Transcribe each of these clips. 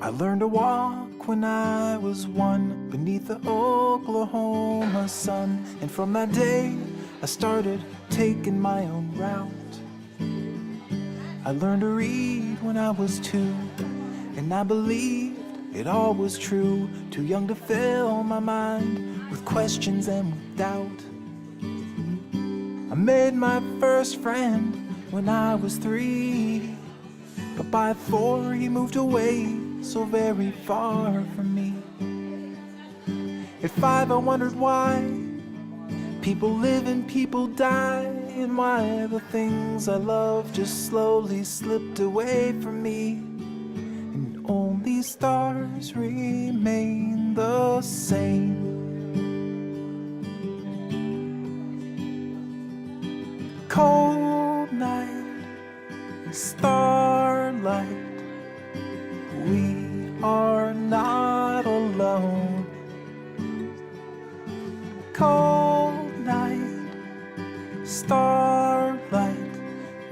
I learned to walk when I was 1 beneath the Oklahoma sun. And from that day, I started taking my own route. I learned to read when I was 2, and I believed it all was true. Too young to fill my mind with questions and with doubt. I made my first friend when I was 3, but by 4 he moved away so very far from me. At 5 I wondered why people live and people die, and why the things I love just slowly slipped away from me, and only stars remain the same. Cold night, starlight, we are not alone. Cold night, starlight,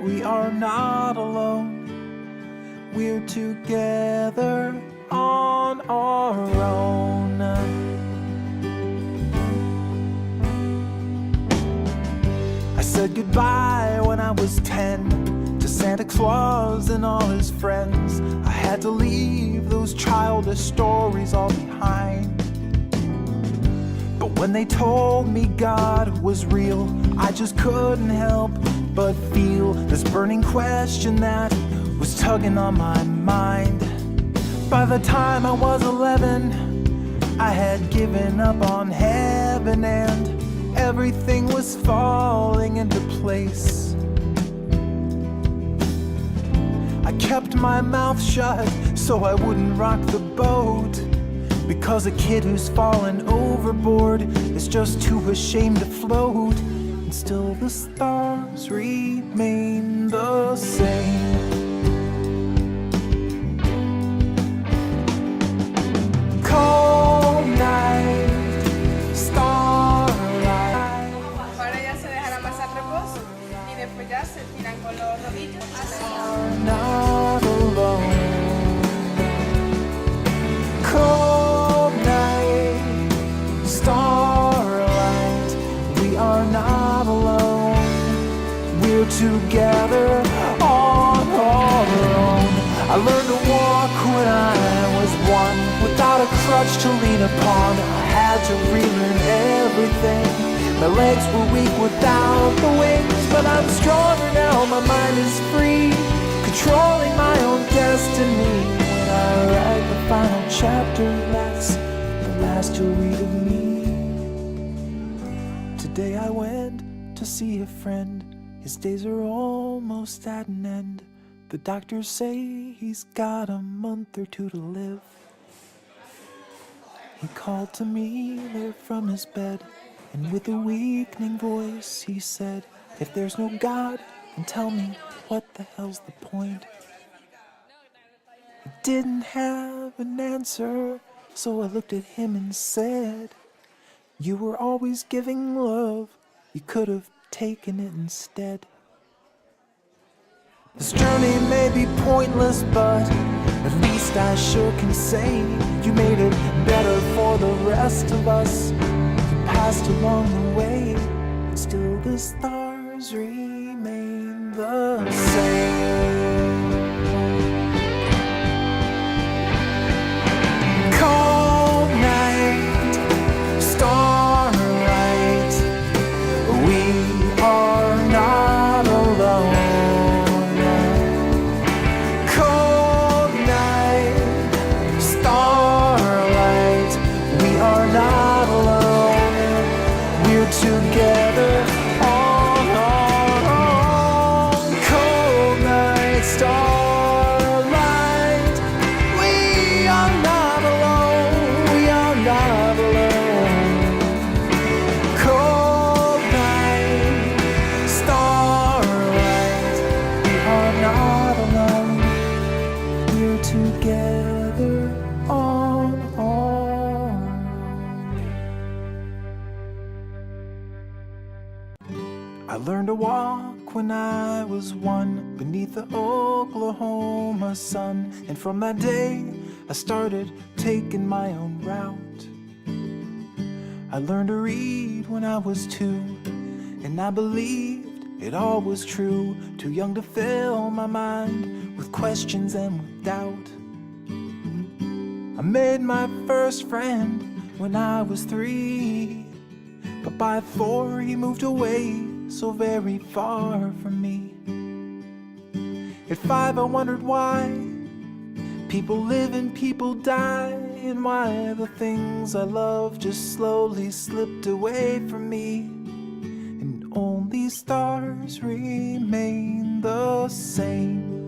we are not alone. We're together on our own. I said goodbye when I was 10 to Santa Claus and all his friends. I had to leave those childish stories all behind. But when they told me God was real, I just couldn't help but feel this burning question that was tugging on my mind. By the time I was 11, I had given up on heaven, and everything was falling into place. I kept my mouth shut so I wouldn't rock the boat, because a kid who's fallen overboard is just too ashamed to float. And still the stars remain the same. Cold night, starlight. Ahora ya se dejará más al reposo y después ya se tiran con los rodillos hacia allá. Not alone. Cold night, starlight, we are not alone. We're together on our own. I learned to walk when I was 1, without a crutch to lean upon. I had to relearn everything. My legs were weak without the wings, but I'm stronger now, my mind is free, controlling my own destiny. When I write the final chapter, that's the last you'll read of me. Today I went to see a friend. His days are almost at an end. The doctors say he's got a month or 2 to live. He called to me there from his bed, and with a weakening voice he said, "If there's no God, then tell me, what the hell's the point?" I didn't have an answer, so I looked at him and said, "You were always giving love, you could have taken it instead." This journey may be pointless, but at least I sure can say you made it better for the rest of us. You passed along the way, and still the stars remain the same. Cold night, starlight, we are not alone. Cold night, starlight, we are not alone. We're together on our own. Cold night, starlight, we are not alone. We are not alone. Cold night, starlight, we are not alone. We're together on our own. I learned to walk when I was 1 beneath the Oklahoma sun. And from that day, I started taking my own route. I learned to read when I was 2, and I believed it all was true. Too young to fill my mind with questions and with doubt. I made my first friend when I was 3, but by 4 he moved away so very far from me. At 5 I wondered why people live and people die, and why the things I love just slowly slipped away from me, and only stars remain the same.